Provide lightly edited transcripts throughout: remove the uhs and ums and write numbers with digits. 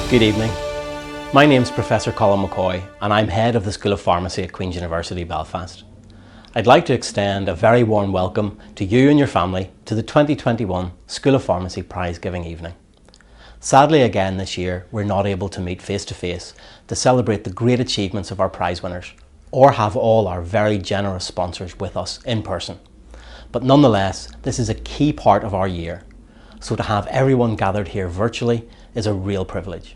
Good evening. My name's Professor Colin McCoy and I'm Head of the School of Pharmacy at Queen's University Belfast. I'd like to extend a very warm welcome to you and your family to the 2021 School of Pharmacy Prize Giving Evening. Sadly again this year we're not able to meet face to face to celebrate the great achievements of our prize winners or have all our very generous sponsors with us in person. But nonetheless, this is a key part of our year, so to have everyone gathered here virtually is a real privilege.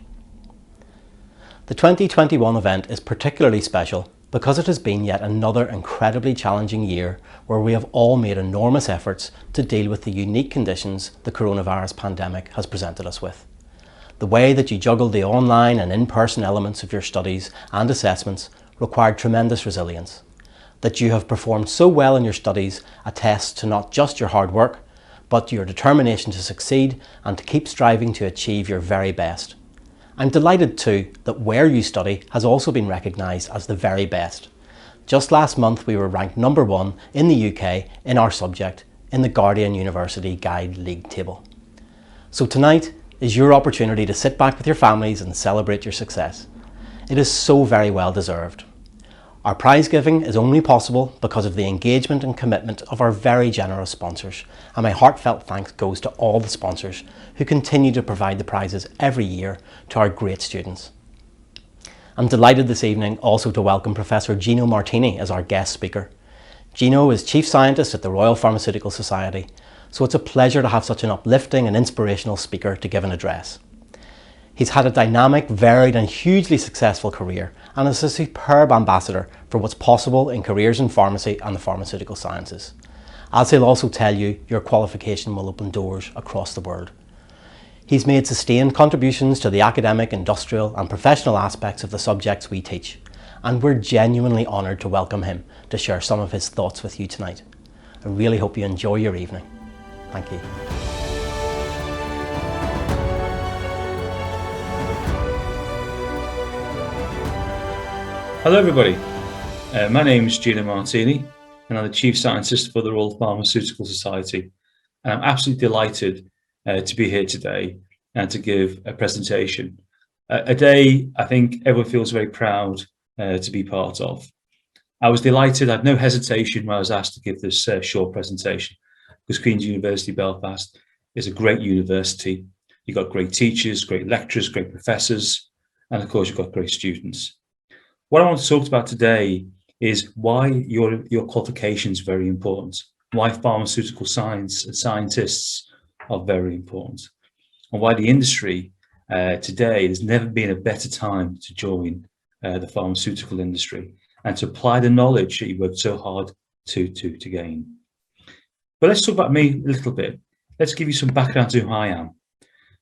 The 2021 event is particularly special because it has been yet another incredibly challenging year where we have all made enormous efforts to deal with the unique conditions the coronavirus pandemic has presented us with. The way that you juggled the online and in-person elements of your studies and assessments required tremendous resilience. That you have performed so well in your studies attests to not just your hard work, but your determination to succeed and to keep striving to achieve your very best. I'm delighted too that where you study has also been recognised as the very best. Just last month we were ranked #1 in the UK in our subject in the Guardian University Guide League table. So tonight is your opportunity to sit back with your families and celebrate your success. It is so very well deserved. Our prize giving is only possible because of the engagement and commitment of our very generous sponsors, and my heartfelt thanks goes to all the sponsors who continue to provide the prizes every year to our great students. I'm delighted this evening also to welcome Professor Gino Martini as our guest speaker. Gino is Chief Scientist at the Royal Pharmaceutical Society, so it's a pleasure to have such an uplifting and inspirational speaker to give an address. He's had a dynamic, varied and hugely successful career and is a superb ambassador for what's possible in careers in pharmacy and the pharmaceutical sciences. As he'll also tell you, your qualification will open doors across the world. He's made sustained contributions to the academic, industrial and professional aspects of the subjects we teach, and we're genuinely honoured to welcome him to share some of his thoughts with you tonight. I really hope you enjoy your evening. Thank you. Hello everybody, my name is Gino Martini and I'm the Chief Scientist for the Royal Pharmaceutical Society, and I'm absolutely delighted to be here today and to give a presentation. A day I think everyone feels very proud to be part of. I was delighted, I had no hesitation when I was asked to give this short presentation, because Queen's University Belfast is a great university. You've got great teachers, great lecturers, great professors, and of course you've got great students. What I want to talk about today is why your qualification is very important, why pharmaceutical science and scientists are very important, and why the industry today, there's never been a better time to join the pharmaceutical industry and to apply the knowledge that you worked so hard to gain. But let's talk about me a little bit. Let's give you some background to who I am.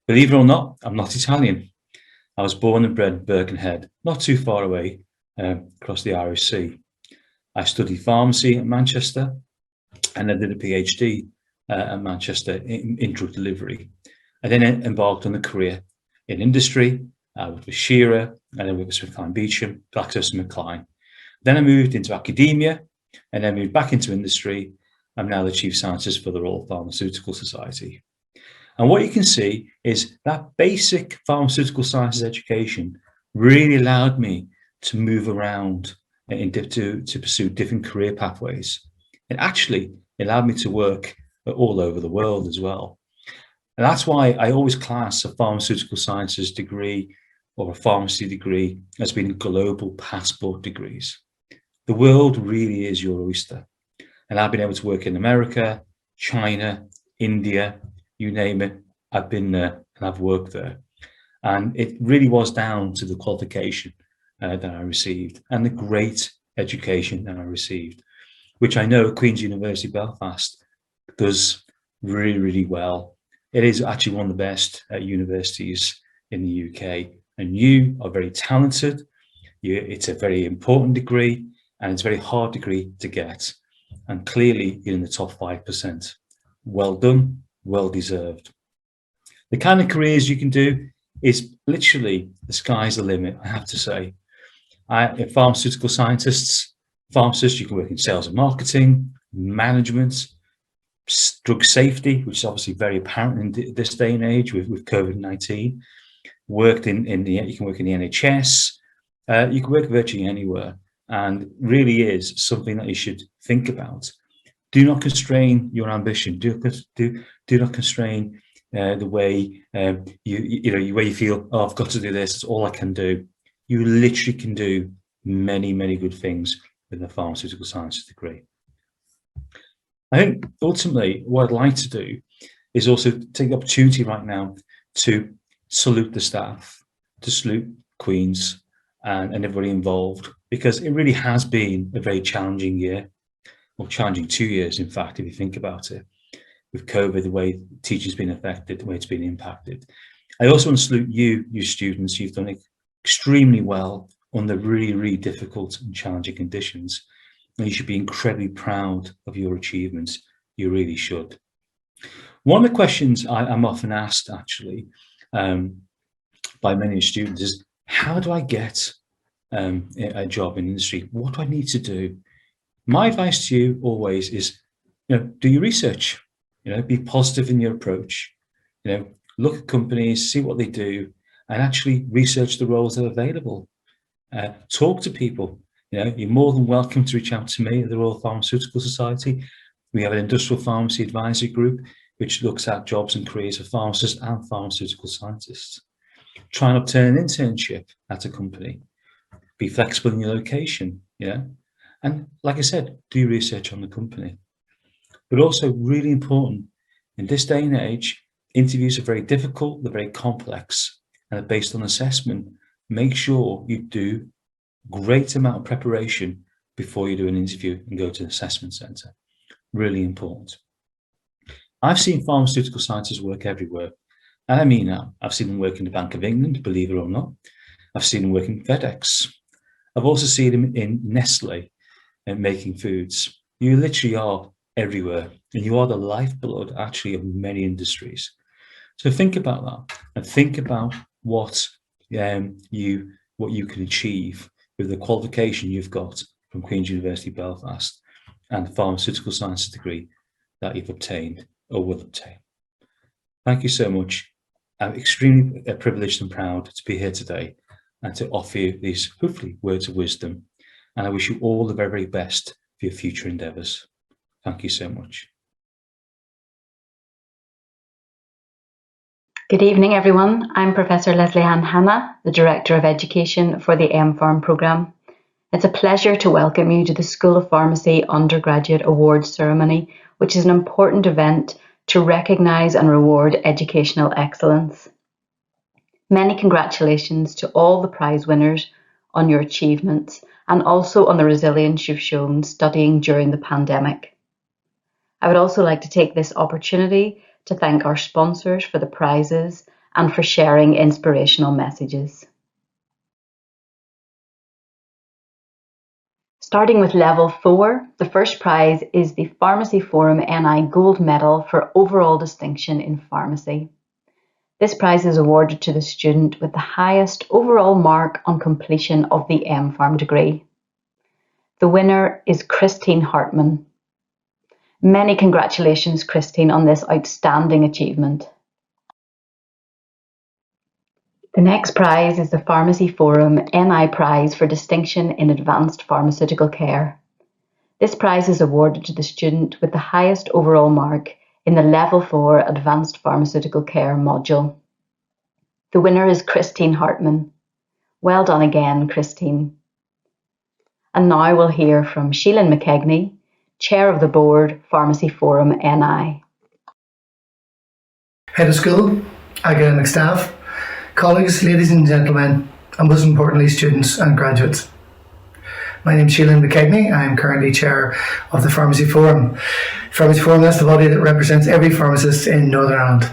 Believe it or not, I'm not Italian. I was born and bred in Birkenhead, not too far away across the Irish Sea. I studied pharmacy at Manchester and I did a PhD at Manchester in drug delivery. I then embarked on a career in industry. I worked with Shearer and then with SmithKline Beecham, GlaxoSmithKline. Then I moved into academia and then moved back into industry. I'm now the Chief Scientist for the Royal Pharmaceutical Society. And what you can see is that basic pharmaceutical sciences education really allowed me to move around and to pursue different career pathways. It actually allowed me to work all over the world as well. And that's why I always class a pharmaceutical sciences degree or a pharmacy degree as being global passport degrees. The world really is your oyster. And I've been able to work in America, China, India, you name it. I've been there and I've worked there. And it really was down to the qualification that I received and the great education that I received, which I know Queen's University Belfast does really, really well. It is actually one of the best universities in the UK, and you are very talented. It's a very important degree and it's a very hard degree to get. And clearly you're in the top 5%. Well done, well deserved. The kind of careers you can do is literally the sky's the limit, I have to say. Pharmaceutical scientists, pharmacists, you can work in sales and marketing, management, drug safety, which is obviously very apparent in this day and age with COVID-19. worked you can work in the NHS, you can work virtually anywhere, and really is something that you should think about. Do not constrain your ambition. Do not constrain the way where you feel, oh, I've got to do this. It's all I can do. You literally can do many, many good things with a pharmaceutical sciences degree. I think ultimately what I'd like to do is also take the opportunity right now to salute the staff, to salute Queen's and everybody involved, because it really has been a very challenging year, or challenging 2 years, in fact, if you think about it, with COVID, the way teaching's been affected, the way it's been impacted. I also want to salute you students. You've done extremely well under really, really difficult and challenging conditions. And you should be incredibly proud of your achievements. You really should. One of the questions I'm often asked, actually, by many students is, how do I get a job in industry? What do I need to do? My advice to you always is, do your research. Be positive in your approach. Look at companies, see what they do, and actually research the roles that are available. Talk to people. You're more than welcome to reach out to me at the Royal Pharmaceutical Society. We have an industrial pharmacy advisory group which looks at jobs and careers for pharmacists and pharmaceutical scientists. Try and obtain an internship at a company. Be flexible in your location, and like I said, do research on the company. But also really important, in this day and age, interviews are very difficult, they're very complex, and are based on assessment. Make sure you do great amount of preparation before you do an interview and go to an assessment centre. Really important. I've seen pharmaceutical scientists work everywhere. And I mean that. I've seen them work in the Bank of England, believe it or not. I've seen them work in FedEx. I've also seen them in Nestle and making foods. You literally are everywhere, and you are the lifeblood actually of many industries. So think about that, and think about what you can achieve with the qualification you've got from Queen's University Belfast and the pharmaceutical sciences degree that you've obtained or will obtain. Thank you so much. I'm extremely privileged and proud to be here today and to offer you these, hopefully, words of wisdom. And I wish you all the very, very best for your future endeavours. Thank you so much. Good evening, everyone. I'm Professor Leslie Ann Hanna, the Director of Education for the MPharm programme. It's a pleasure to welcome you to the School of Pharmacy Undergraduate Awards Ceremony, which is an important event to recognise and reward educational excellence. Many congratulations to all the prize winners on your achievements and also on the resilience you've shown studying during the pandemic. I would also like to take this opportunity to thank our sponsors for the prizes and for sharing inspirational messages. Starting with Level 4, the first prize is the Pharmacy Forum NI Gold Medal for Overall Distinction in Pharmacy. This prize is awarded to the student with the highest overall mark on completion of the MPharm degree. The winner is Christine Hartman. Many congratulations, Christine, on this outstanding achievement. The next prize is the Pharmacy Forum NI Prize for Distinction in Advanced Pharmaceutical Care. This prize is awarded to the student with the highest overall mark in the Level 4 Advanced Pharmaceutical Care module. The winner is Christine Hartman. Well done again, Christine. And now we'll hear from Sheelin McKegney, Chair of the Board, Pharmacy Forum NI. Head of School, academic staff, colleagues, ladies and gentlemen, and most importantly, students and graduates. My name is Sheelin McKegney. I am currently Chair of the Pharmacy Forum. Pharmacy Forum, that's the body that represents every pharmacist in Northern Ireland.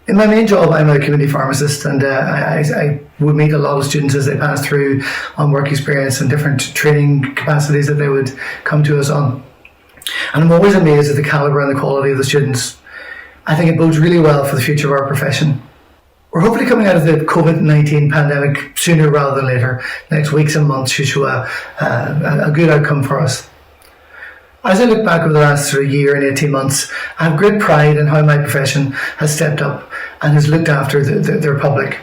In my main job, I'm a community pharmacist, and I would meet a lot of students as they pass through on work experience and different training capacities that they would come to us on. And I'm always amazed at the calibre and the quality of the students. I think it bodes really well for the future of our profession. We're hopefully coming out of the COVID-19 pandemic sooner rather than later. Next weeks and months should show a good outcome for us. As I look back over the last year and 18 months, I have great pride in how my profession has stepped up and has looked after their public.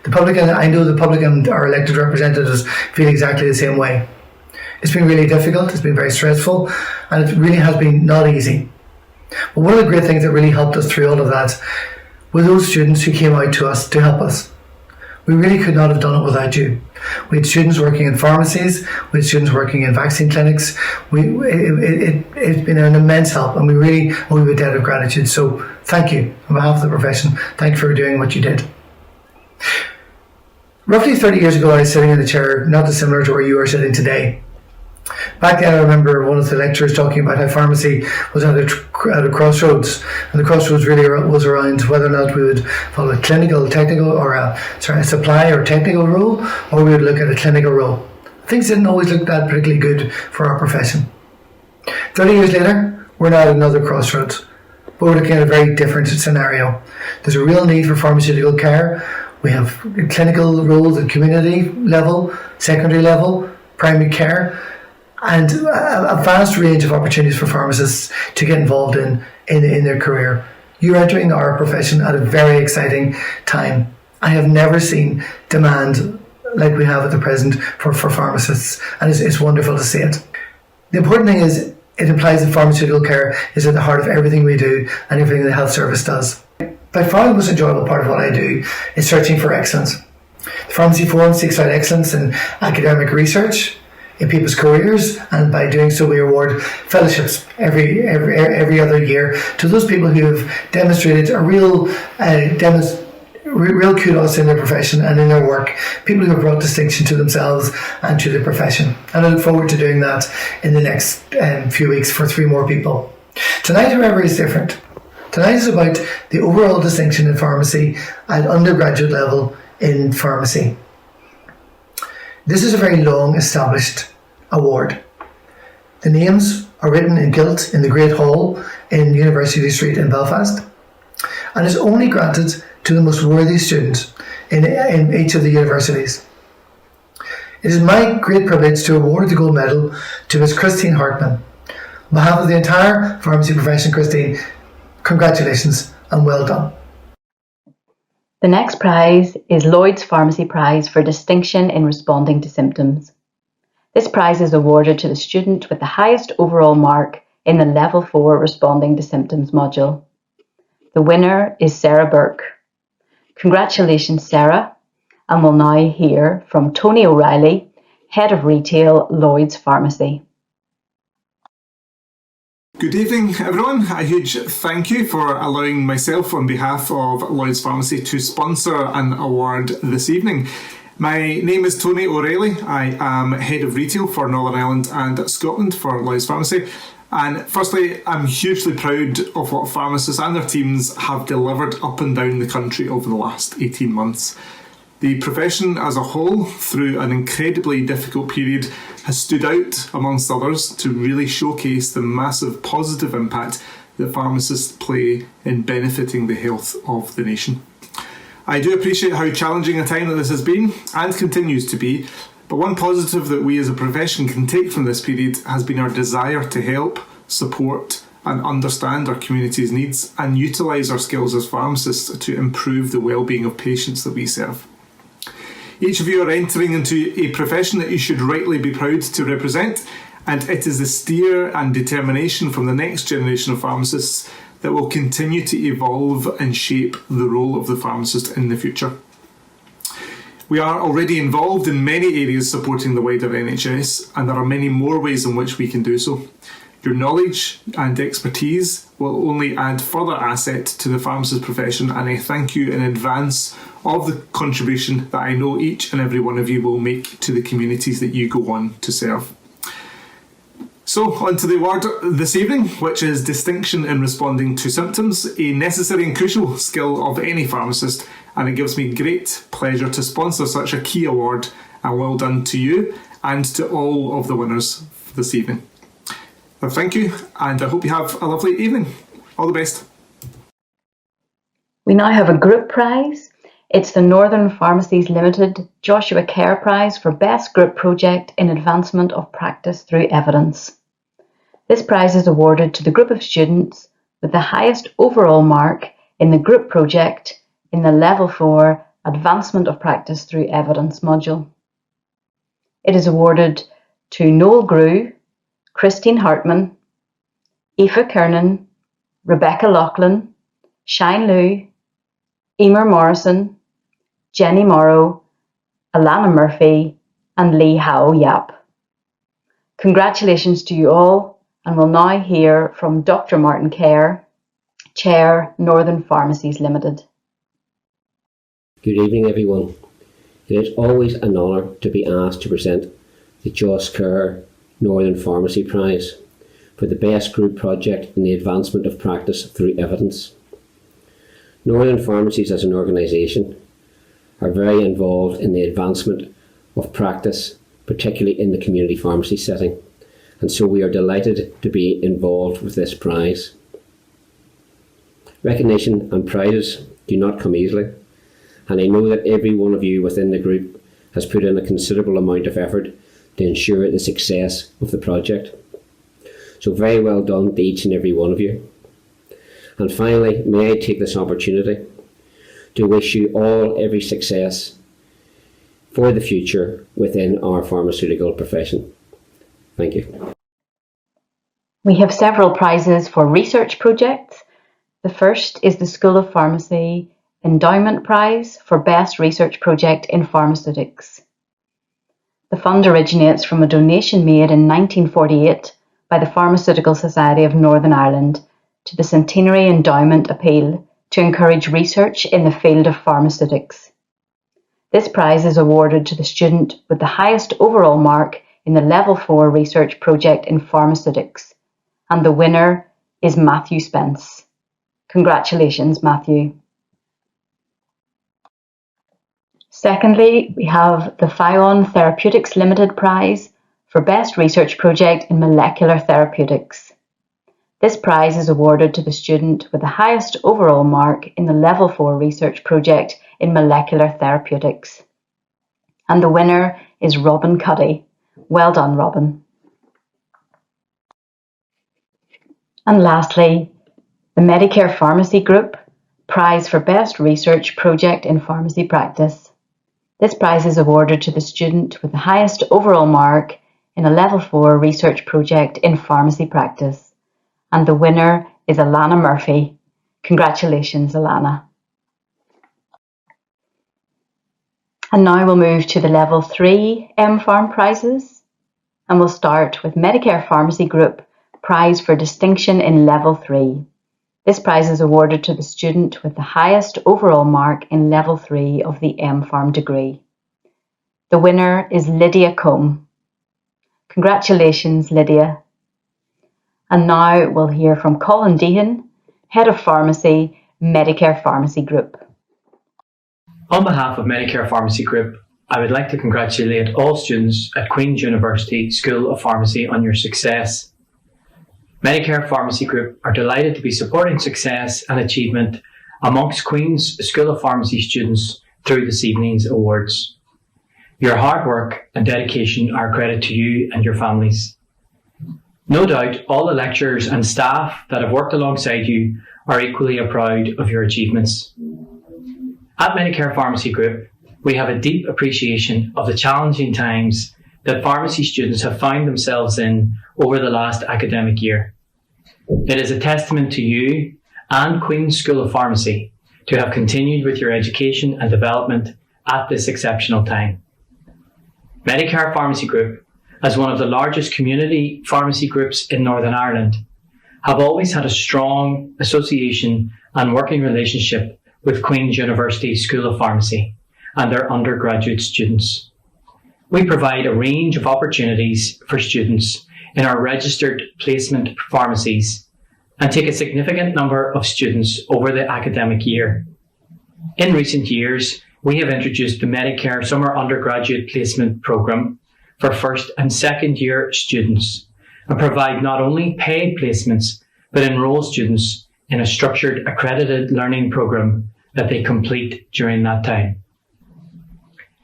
The public, and I know the public and our elected representatives feel exactly the same way. It's been really difficult, it's been very stressful, and it really has been not easy. But one of the great things that really helped us through all of that were those students who came out to us to help us. We really could not have done it without you. We had students working in pharmacies, we had students working in vaccine clinics. It's been an immense help, and we really owe you a debt of gratitude. So thank you on behalf of the profession. Thank you for doing what you did. Roughly 30 years ago, I was sitting in a chair not dissimilar to where you are sitting today. Back then, I remember one of the lecturers talking about how pharmacy was at a crossroads, and the crossroads really was around whether or not we would follow a clinical, technical, or a supply or technical role, or we would look at a clinical role. Things didn't always look that particularly good for our profession. 30 years later, we're now at another crossroads, but we're looking at a very different scenario. There's a real need for pharmaceutical care. We have clinical roles at community level, secondary level, primary care, and a vast range of opportunities for pharmacists to get involved in their career. You're entering our profession at a very exciting time. I have never seen demand like we have at the present for pharmacists, and it's wonderful to see it. The important thing is it implies that pharmaceutical care is at the heart of everything we do and everything the health service does. By far the most enjoyable part of what I do is searching for excellence. The Pharmacy Forum seeks out excellence in academic research, in people's careers, and by doing so we award fellowships every other year to those people who have demonstrated a real kudos in their profession and in their work, people who have brought distinction to themselves and to the profession. And I look forward to doing that in the next few weeks for 3 more people. Tonight, however, is different. Tonight is about the overall distinction in pharmacy at undergraduate level in pharmacy. This is a very long established award. The names are written in gilt in the Great Hall in University Street in Belfast, and is only granted to the most worthy students in each of the universities. It is my great privilege to award the gold medal to Ms. Christine Hartman. On behalf of the entire pharmacy profession, Christine, congratulations and well done. The next prize is Lloyd's Pharmacy Prize for Distinction in Responding to Symptoms. This prize is awarded to the student with the highest overall mark in the Level 4 Responding to Symptoms module. The winner is Sarah Burke. Congratulations, Sarah, and we'll now hear from Tony O'Reilly, Head of Retail, Lloyd's Pharmacy. Good evening, everyone. A huge thank you for allowing myself on behalf of Lloyd's Pharmacy to sponsor an award this evening. My name is Tony O'Reilly. I am Head of Retail for Northern Ireland and Scotland for Lloyd's Pharmacy. And firstly, I'm hugely proud of what pharmacists and their teams have delivered up and down the country over the last 18 months. The profession as a whole, through an incredibly difficult period, has stood out, amongst others, to really showcase the massive positive impact that pharmacists play in benefiting the health of the nation. I do appreciate how challenging a time that this has been, and continues to be, but one positive that we as a profession can take from this period has been our desire to help, support, and understand our community's needs, and utilise our skills as pharmacists to improve the well-being of patients that we serve. Each of you are entering into a profession that you should rightly be proud to represent, and it is the steer and determination from the next generation of pharmacists that will continue to evolve and shape the role of the pharmacist in the future. We are already involved in many areas supporting the wider NHS, and there are many more ways in which we can do so. Your knowledge and expertise will only add further asset to the pharmacist profession, and I thank you in advance of the contribution that I know each and every one of you will make to the communities that you go on to serve. So, on to the award this evening, which is Distinction in Responding to Symptoms, a necessary and crucial skill of any pharmacist, and it gives me great pleasure to sponsor such a key award, and well done to you and to all of the winners this evening. Thank you, and I hope you have a lovely evening. All the best. We now have a group prize. It's the Northern Pharmacies Limited Joshua Kerr Prize for Best Group Project in Advancement of Practice Through Evidence. This prize is awarded to the group of students with the highest overall mark in the group project in the Level 4 Advancement of Practice Through Evidence module. It is awarded to Noel Grew, Christine Hartman, Aoife Kernan, Rebecca Loughlin, Shine Liu, Emer Morrison, Jenny Morrow, Alana Murphy, and Lee Howe Yap. Congratulations to you all, and we'll now hear from Dr. Martin Kerr, Chair, Northern Pharmacies Limited. Good evening, everyone. It is always an honour to be asked to present the Just Kerr Northern Pharmacy Prize for the best group project in the advancement of practice through evidence. Northern Pharmacies as an organisation are very involved in the advancement of practice, particularly in the community pharmacy setting, and so we are delighted to be involved with this prize. Recognition and prizes do not come easily, and I know that every one of you within the group has put in a considerable amount of effort to ensure the success of the project. So very well done to each and every one of you. And finally, may I take this opportunity to wish you all every success for the future within our pharmaceutical profession. Thank you. We have several prizes for research projects. The first is the School of Pharmacy Endowment Prize for Best Research Project in Pharmaceutics. The fund originates from a donation made in 1948 by the Pharmaceutical Society of Northern Ireland to the Centenary Endowment Appeal to encourage research in the field of pharmaceutics. This prize is awarded to the student with the highest overall mark in the Level 4 research project in pharmaceutics, and the winner is Matthew Spence. Congratulations, Matthew. Secondly, we have the Phion Therapeutics Limited Prize for Best Research Project in Molecular Therapeutics. This prize is awarded to the student with the highest overall mark in the Level 4 research project in Molecular Therapeutics. And the winner is Robin Cuddy. Well done, Robin. And lastly, the Medicare Pharmacy Group Prize for Best Research Project in Pharmacy Practice. This prize is awarded to the student with the highest overall mark in a Level 4 research project in pharmacy practice. And the winner is Alana Murphy. Congratulations, Alana. And now we'll move to the Level 3 MPharm prizes. And we'll start with Medicare Pharmacy Group Prize for Distinction in Level 3. This prize is awarded to the student with the highest overall mark in Level 3 of the MPharm degree. The winner is Lydia Combe. Congratulations, Lydia. And now we'll hear from Colin Deehan, Head of Pharmacy, Medicare Pharmacy Group. On behalf of Medicare Pharmacy Group, I would like to congratulate all students at Queen's University School of Pharmacy on your success. Medicare Pharmacy Group are delighted to be supporting success and achievement amongst Queen's School of Pharmacy students through this evening's awards. Your hard work and dedication are a credit to you and your families. No doubt all the lecturers and staff that have worked alongside you are equally proud of your achievements. At Medicare Pharmacy Group, we have a deep appreciation of the challenging times that pharmacy students have found themselves in over the last academic year. It is a testament to you and Queen's School of Pharmacy to have continued with your education and development at this exceptional time. Medicare Pharmacy Group, as one of the largest community pharmacy groups in Northern Ireland, have always had a strong association and working relationship with Queen's University School of Pharmacy and their undergraduate students. We provide a range of opportunities for students in our registered placement pharmacies and take a significant number of students over the academic year. In recent years, we have introduced the Medicare Summer Undergraduate Placement Programme for first and second year students and provide not only paid placements but enrol students in a structured accredited learning programme that they complete during that time.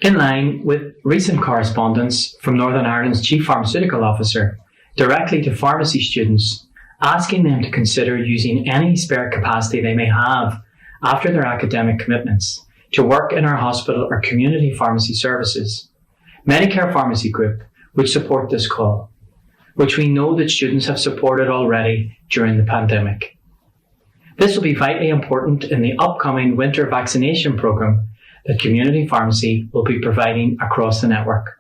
In line with recent correspondence from Northern Ireland's Chief Pharmaceutical Officer directly to pharmacy students, asking them to consider using any spare capacity they may have after their academic commitments to work in our hospital or community pharmacy services. Medicare Pharmacy Group would support this call, which we know that students have supported already during the pandemic. This will be vitally important in the upcoming winter vaccination programme that community pharmacy will be providing across the network.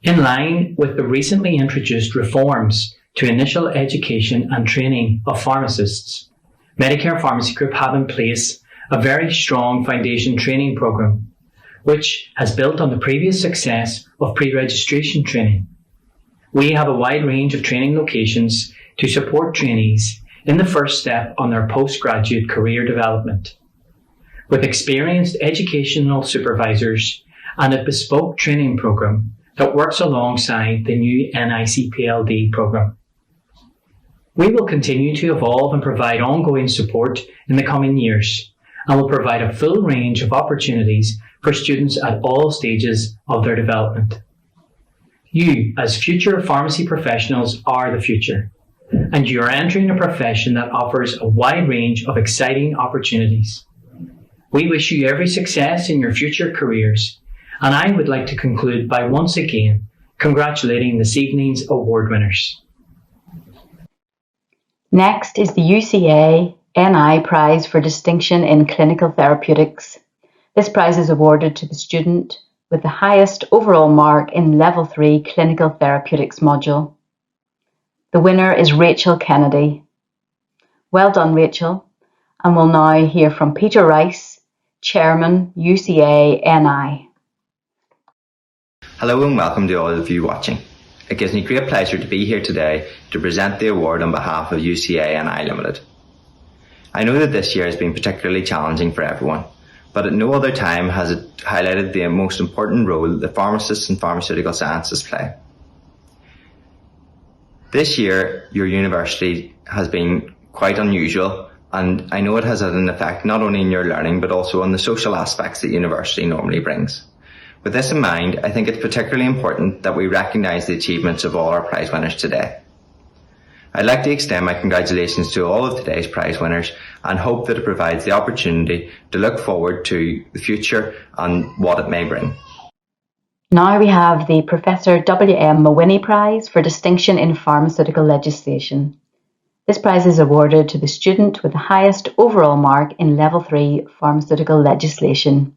In line with the recently introduced reforms to initial education and training of pharmacists, Medicare Pharmacy Group have in place a very strong foundation training programme, which has built on the previous success of pre-registration training. We have a wide range of training locations to support trainees in the first step on their postgraduate career development, with experienced educational supervisors and a bespoke training programme that works alongside the new NICPLD programme. We will continue to evolve and provide ongoing support in the coming years, and will provide a full range of opportunities for students at all stages of their development. You, as future pharmacy professionals, are the future, and you are entering a profession that offers a wide range of exciting opportunities. We wish you every success in your future careers, and I would like to conclude by once again congratulating this evening's award winners. Next is the UCA NI Prize for Distinction in Clinical Therapeutics. This prize is awarded to the student with the highest overall mark in Level 3 Clinical Therapeutics module. The winner is Rachel Kennedy. Well done, Rachel, and we'll now hear from Peter Rice, Chairman, UCA NI. Hello and welcome to all of you watching. It gives me great pleasure to be here today to present the award on behalf of UCA NI Limited. I know that this year has been particularly challenging for everyone, but at no other time has it highlighted the most important role that pharmacists and pharmaceutical sciences play. This year, your university has been quite unusual, and I know it has had an effect not only in your learning but also on the social aspects that university normally brings. With this in mind, I think it's particularly important that we recognise the achievements of all our prize winners today. I'd like to extend my congratulations to all of today's prize winners and hope that it provides the opportunity to look forward to the future and what it may bring. Now we have the Professor W.M. Mawhinney Prize for Distinction in Pharmaceutical Legislation. This prize is awarded to the student with the highest overall mark in Level 3 Pharmaceutical Legislation.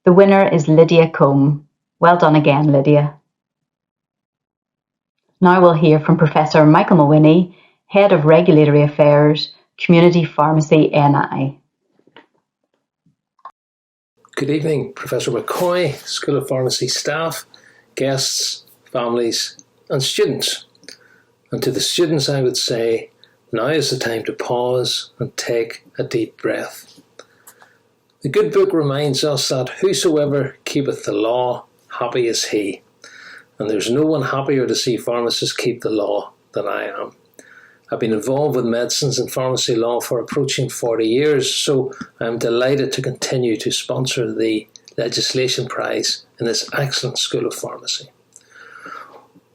The winner is Lydia Combe. Well done again, Lydia. Now we'll hear from Professor Michael Mawhinney, Head of Regulatory Affairs, Community Pharmacy NI. Good evening, Professor McCoy, School of Pharmacy staff, guests, families and students. And to the students I would say, now is the time to pause and take a deep breath. The good book reminds us that whosoever keepeth the law, happy is he. And there's no one happier to see pharmacists keep the law than I am. I've been involved with medicines and pharmacy law for approaching 40 years, so I'm delighted to continue to sponsor the Legislation Prize in this excellent School of Pharmacy.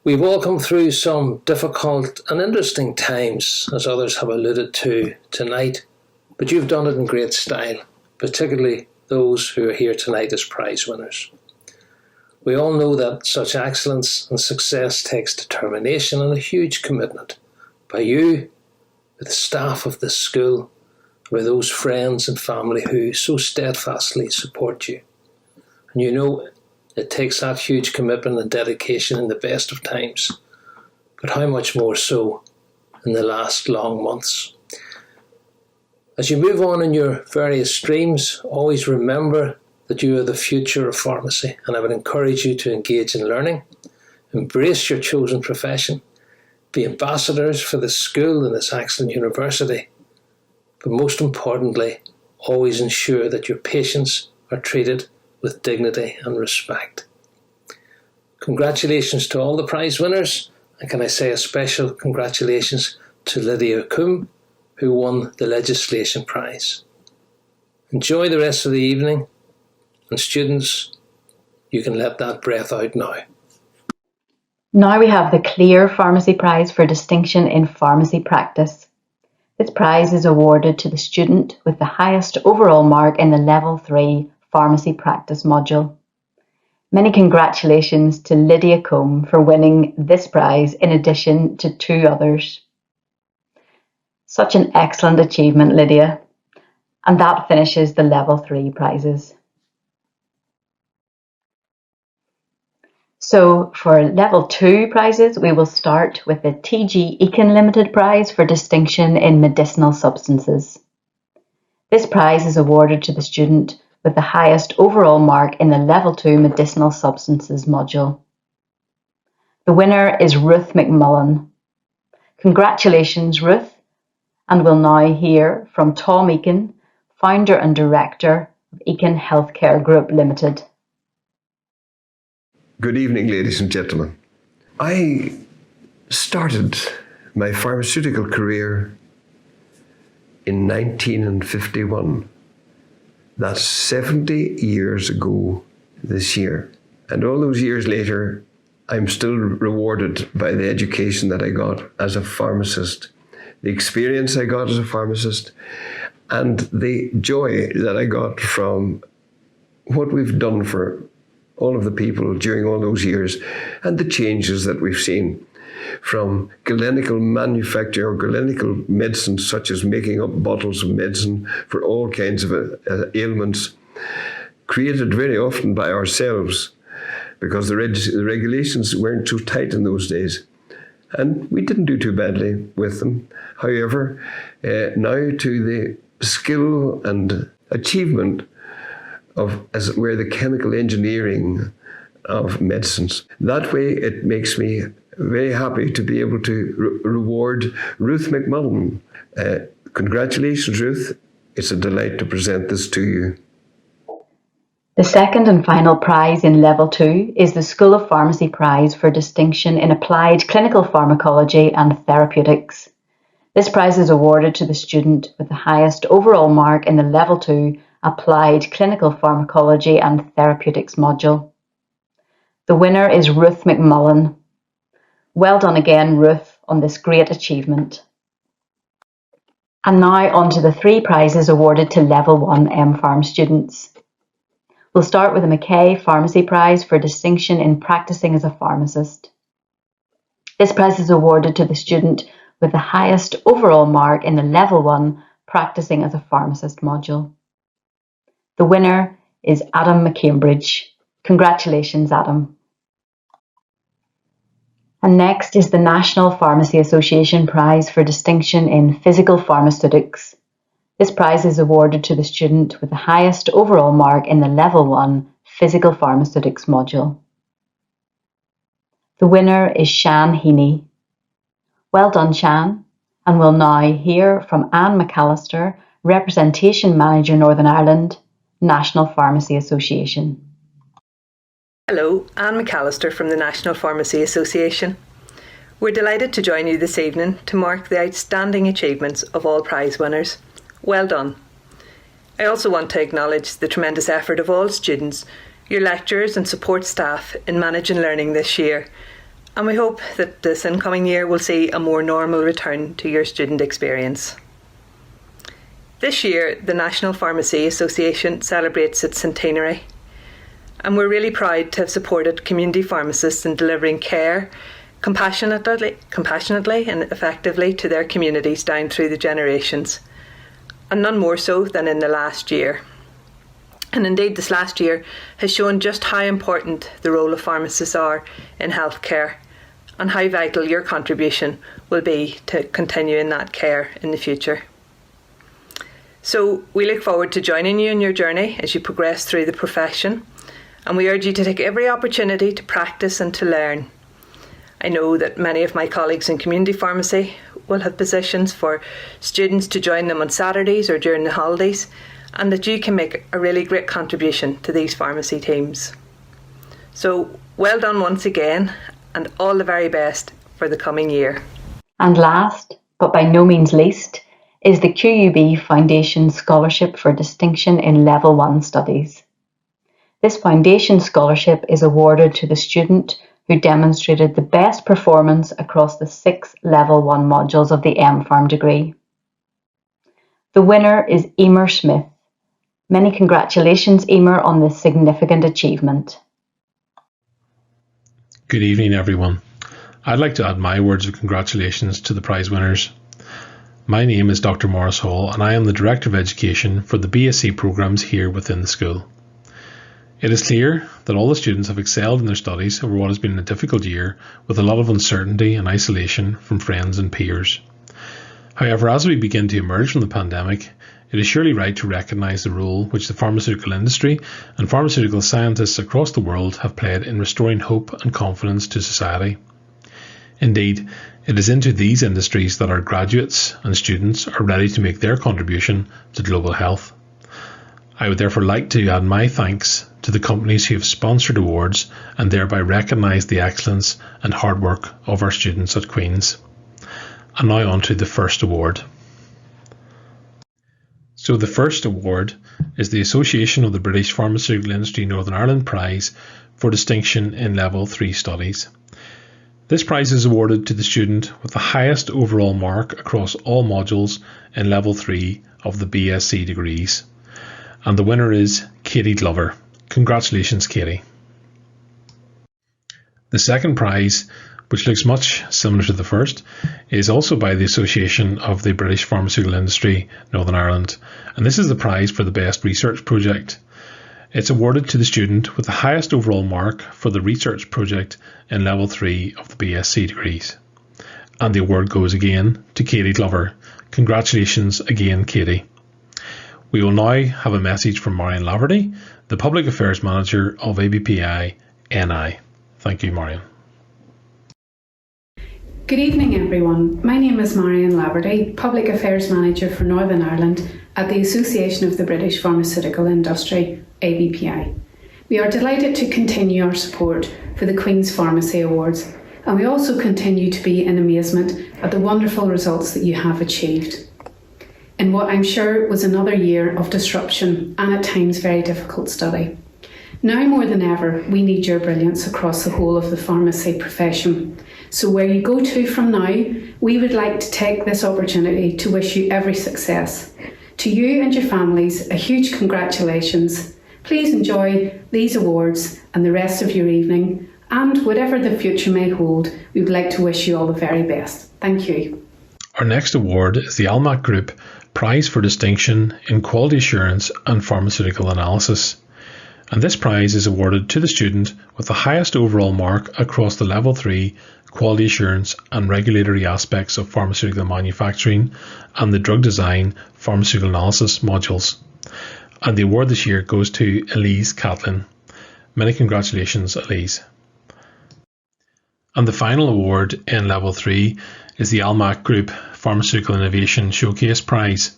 We've all come through some difficult and interesting times, as others have alluded to tonight, but you've done it in great style, particularly those who are here tonight as prize winners. We all know that such excellence and success takes determination and a huge commitment by you, with the staff of this school, by those friends and family who so steadfastly support you. And you know it takes that huge commitment and dedication in the best of times, but how much more so in the last long months. As you move on in your various streams, always remember that you are the future of pharmacy, and I would encourage you to engage in learning, embrace your chosen profession, be ambassadors for this school and this excellent university, but most importantly, always ensure that your patients are treated with dignity and respect. Congratulations to all the prize winners, and can I say a special congratulations to Lydia Combe, who won the Legislation Prize. Enjoy the rest of the evening, and students, you can let that breath out now. Now we have the Clear Pharmacy Prize for Distinction in Pharmacy Practice. This prize is awarded to the student with the highest overall mark in the Level 3 Pharmacy Practice module. Many congratulations to Lydia Combe for winning this prize in addition to 2 others. Such an excellent achievement, Lydia. And that finishes the Level 3 prizes. So for Level 2 prizes, we will start with the TG Eakin Limited Prize for Distinction in Medicinal Substances. This prize is awarded to the student with the highest overall mark in the Level 2 Medicinal Substances module. The winner is Ruth McMullen. Congratulations, Ruth, and we'll now hear from Tom Eakin, founder and director of Eakin Healthcare Group Limited. Good evening, ladies and gentlemen. I started my pharmaceutical career in 1951. That's 70 years ago this year. And all those years later, I'm still rewarded by the education that I got as a pharmacist, the experience I got as a pharmacist, and the joy that I got from what we've done for all of the people during all those years, and the changes that we've seen from clinical manufacture or clinical medicine, such as making up bottles of medicine for all kinds of ailments, created very often by ourselves, because the regulations weren't too tight in those days. And we didn't do too badly with them. However, now to the skill and achievement of, as it were, the chemical engineering of medicines. That way, it makes me very happy to be able to reward Ruth McMullen. Congratulations, Ruth. It's a delight to present this to you. The second and final prize in Level 2 is the School of Pharmacy Prize for Distinction in Applied Clinical Pharmacology and Therapeutics. This prize is awarded to the student with the highest overall mark in the Level 2 Applied Clinical Pharmacology and Therapeutics module. The winner is Ruth McMullen. Well done again, Ruth, on this great achievement. And now on to the 3 prizes awarded to Level 1 MPharm students. We'll start with the Mackay Pharmacy Prize for Distinction in Practicing as a Pharmacist. This prize is awarded to the student with the highest overall mark in the Level 1 Practicing as a Pharmacist module. The winner is Adam McCambridge. Congratulations, Adam. And next is the National Pharmacy Association Prize for Distinction in Physical Pharmaceutics. This prize is awarded to the student with the highest overall mark in the Level 1 Physical Pharmaceutics module. The winner is Shan Heaney. Well done, Shan, and we'll now hear from Anne McAllister, Representation Manager Northern Ireland, National Pharmacy Association. Hello, Anne McAllister from the National Pharmacy Association. We're delighted to join you this evening to mark the outstanding achievements of all prize winners. Well done. I also want to acknowledge the tremendous effort of all students, your lecturers and support staff in managing learning this year, and we hope that this incoming year will see a more normal return to your student experience. This year, the National Pharmacy Association celebrates its centenary, and we're really proud to have supported community pharmacists in delivering care compassionately and effectively to their communities down through the generations, and none more so than in the last year. And indeed, this last year has shown just how important the role of pharmacists are in healthcare, and how vital your contribution will be to continuing that care in the future. So we look forward to joining you in your journey as you progress through the profession, and we urge you to take every opportunity to practice and to learn. I know that many of my colleagues in community pharmacy will have positions for students to join them on Saturdays or during the holidays, and that you can make a really great contribution to these pharmacy teams. So well done once again, and all the very best for the coming year. And last, but by no means least, is the QUB Foundation Scholarship for Distinction in Level 1 Studies. This Foundation Scholarship is awarded to the student who demonstrated the best performance across the 6 Level 1 modules of the MPharm degree. The winner is Emer Smith. Many congratulations, Emer, on this significant achievement. Good evening, everyone. I'd like to add my words of congratulations to the prize winners. My name is Dr. Maurice Hall, and I am the Director of Education for the BSc programmes here within the school. It is clear that all the students have excelled in their studies over what has been a difficult year with a lot of uncertainty and isolation from friends and peers. However, as we begin to emerge from the pandemic, it is surely right to recognise the role which the pharmaceutical industry and pharmaceutical scientists across the world have played in restoring hope and confidence to society. Indeed, it is into these industries that our graduates and students are ready to make their contribution to global health. I would therefore like to add my thanks to the companies who have sponsored awards and thereby recognise the excellence and hard work of our students at Queen's. And now on to the first award. So the first award is the Association of the British Pharmaceutical Industry Northern Ireland Prize for Distinction in Level 3 Studies. This prize is awarded to the student with the highest overall mark across all modules in Level 3 of the BSc degrees. And the winner is Katie Glover. Congratulations, Katie. The second prize, which looks much similar to the first, is also by the Association of the British Pharmaceutical Industry Northern Ireland, and this is the prize for the best research project. It's awarded to the student with the highest overall mark for the research project in Level 3 of the BSc degrees. And the award goes again to Katie Glover. Congratulations again, Katie. We will now have a message from Marion Laverty, the Public Affairs Manager of ABPI NI. Thank you, Marion. Good evening, everyone. My name is Marion Laverty, Public Affairs Manager for Northern Ireland at the Association of the British Pharmaceutical Industry, ABPI. We are delighted to continue our support for the Queen's Pharmacy Awards, and we also continue to be in amazement at the wonderful results that you have achieved in what I'm sure was another year of disruption and at times very difficult study. Now more than ever, we need your brilliance across the whole of the pharmacy profession. So where you go to from now, we would like to take this opportunity to wish you every success. To you and your families, a huge congratulations. Please enjoy these awards and the rest of your evening, and whatever the future may hold, we would like to wish you all the very best. Thank you. Our next award is the Almac Group Prize for Distinction in Quality Assurance and Pharmaceutical Analysis. And this prize is awarded to the student with the highest overall mark across the Level 3 Quality Assurance and Regulatory aspects of pharmaceutical manufacturing and the Drug Design Pharmaceutical Analysis modules. And the award this year goes to Elise Catlin. Many congratulations, Elise. And the final award in Level 3 is the Almac Group Pharmaceutical Innovation Showcase Prize.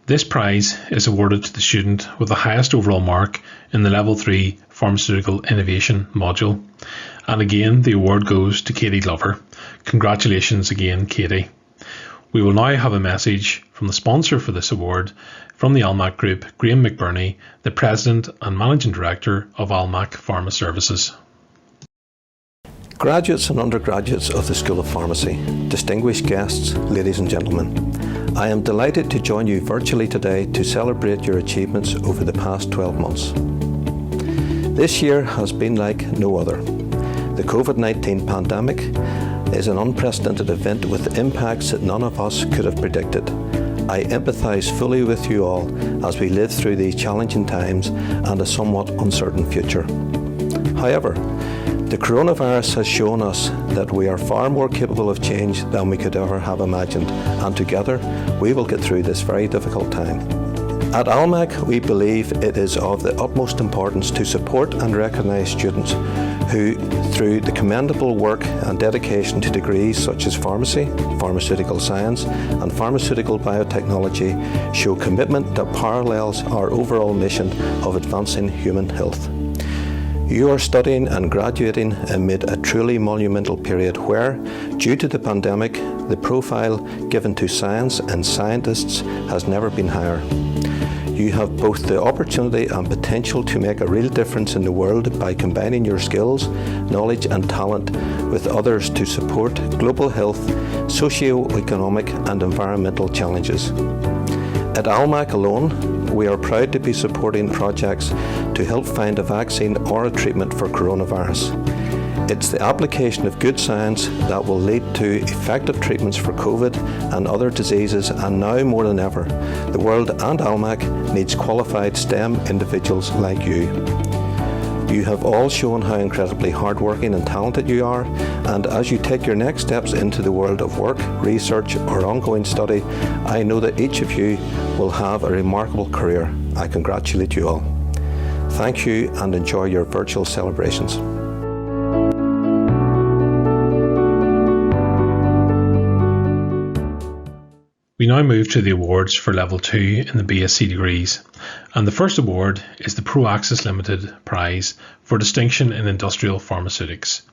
This prize is awarded to the student with the highest overall mark in the Level 3 Pharmaceutical Innovation module. And again, the award goes to Katie Glover. Congratulations again, Katie. We will now have a message from the sponsor for this award from the Almac Group, Graham McBurney, the President and Managing Director of Almac Pharma Services. Graduates and undergraduates of the School of Pharmacy, distinguished guests, ladies and gentlemen, I am delighted to join you virtually today to celebrate your achievements over the past 12 months. This year has been like no other. The COVID-19 pandemic is an unprecedented event with impacts that none of us could have predicted. I empathise fully with you all as we live through these challenging times and a somewhat uncertain future. However, the coronavirus has shown us that we are far more capable of change than we could ever have imagined, and together we will get through this very difficult time. At Almac, we believe it is of the utmost importance to support and recognise students who, through the commendable work and dedication to degrees such as pharmacy, pharmaceutical science and pharmaceutical biotechnology, show commitment that parallels our overall mission of advancing human health. You are studying and graduating amid a truly monumental period where, due to the pandemic, the profile given to science and scientists has never been higher. You have both the opportunity and potential to make a real difference in the world by combining your skills, knowledge and talent with others to support global health, socio-economic and environmental challenges. At Almac alone, we are proud to be supporting projects to help find a vaccine or a treatment for coronavirus. It's the application of good science that will lead to effective treatments for COVID and other diseases, and now more than ever, the world and Almac needs qualified STEM individuals like you. You have all shown how incredibly hardworking and talented you are, and as you take your next steps into the world of work, research or ongoing study, I know that each of you will have a remarkable career. I congratulate you all. Thank you and enjoy your virtual celebrations. We now move to the awards for Level 2 in the BSc degrees, and the first award is the Pro Access Limited Prize for Distinction in Industrial Pharmaceutics.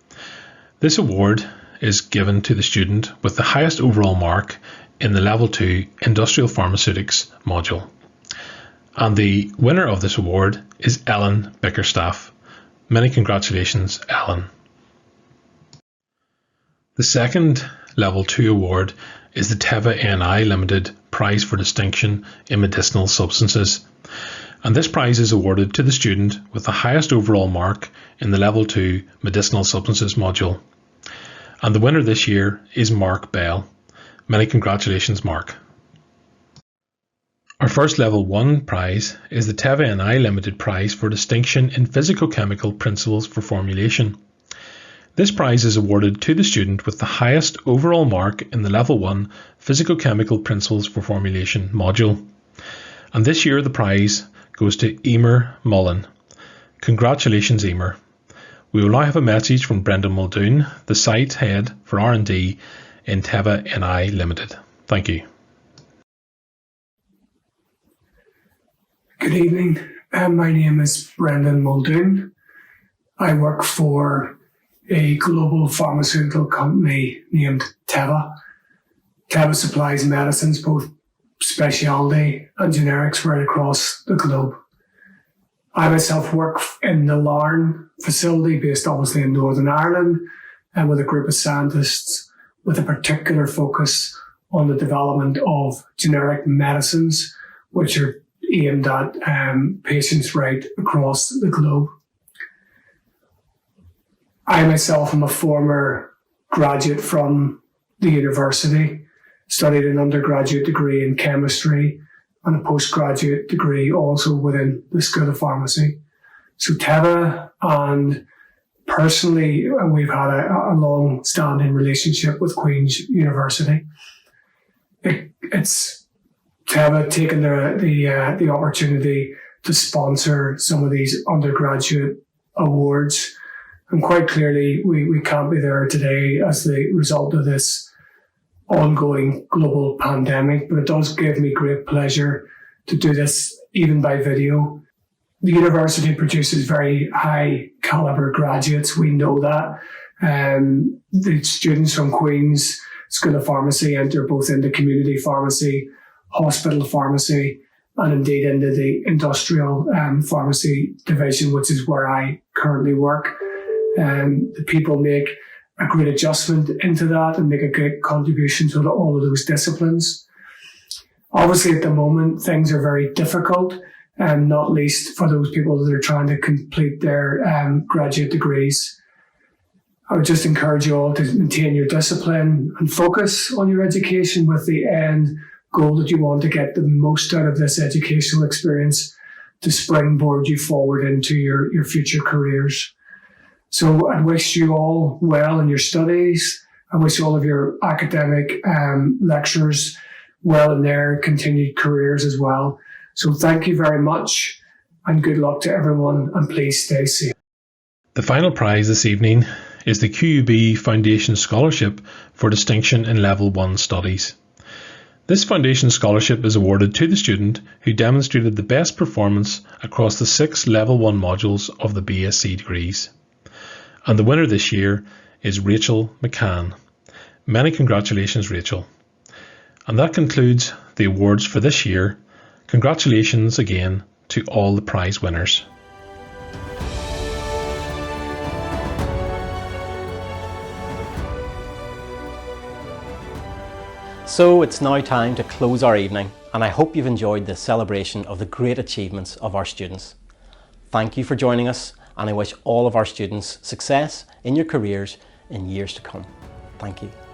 This award is given to the student with the highest overall mark in the Level 2 Industrial Pharmaceutics module. And the winner of this award is Ellen Bickerstaff. Many congratulations, Ellen. The second Level 2 award is the Teva NI Limited Prize for Distinction in Medicinal Substances. And this prize is awarded to the student with the highest overall mark in the Level 2 Medicinal Substances module. And the winner this year is Mark Bell. Many congratulations, Mark. Our first Level 1 prize is the Teva NI Limited Prize for Distinction in Physicochemical Principles for Formulation. This prize is awarded to the student with the highest overall mark in the Level 1 Physicochemical Principles for Formulation module. And this year the prize goes to Emer Mullen. Congratulations, Emer. We will now have a message from Brendan Muldoon, the site head for R&D in Teva NI Limited. Thank you. Good evening. My name is Brendan Muldoon. I work for a global pharmaceutical company named Teva. Teva supplies medicines, both specialty and generics, right across the globe. I myself work in the Larne facility, based obviously in Northern Ireland, and with a group of scientists with a particular focus on the development of generic medicines, which are aimed at patients right across the globe. I myself am a former graduate from the university, studied an undergraduate degree in chemistry and a postgraduate degree also within the School of Pharmacy. So Teva and personally, we've had a long-standing relationship with Queen's University. It's Teva taking the opportunity to sponsor some of these undergraduate awards. And quite clearly, we can't be there today as the result of this ongoing global pandemic, but it does give me great pleasure to do this even by video. The university produces very high caliber graduates. We know that. The students from Queen's School of Pharmacy enter both into community pharmacy, hospital pharmacy, and indeed into the industrial pharmacy division, which is where I currently work. The people make a great adjustment into that and make a great contribution to all of those disciplines. Obviously, at the moment, things are very difficult, not least for those people that are trying to complete their graduate degrees. I would just encourage you all to maintain your discipline and focus on your education with the end goal that you want to get the most out of this educational experience to springboard you forward into your future careers. So I wish you all well in your studies. I wish all of your academic lecturers well in their continued careers as well. So thank you very much and good luck to everyone, and please stay safe. The final prize this evening is the QUB Foundation Scholarship for Distinction in Level 1 Studies. This foundation scholarship is awarded to the student who demonstrated the best performance across the 6 Level 1 modules of the BSc degrees. And the winner this year is Rachel McCann. Many congratulations, Rachel. And that concludes the awards for this year. Congratulations again to all the prize winners. So it's now time to close our evening. and I hope you've enjoyed this celebration of the great achievements of our students. Thank you for joining us, and I wish all of our students success in your careers in years to come. Thank you.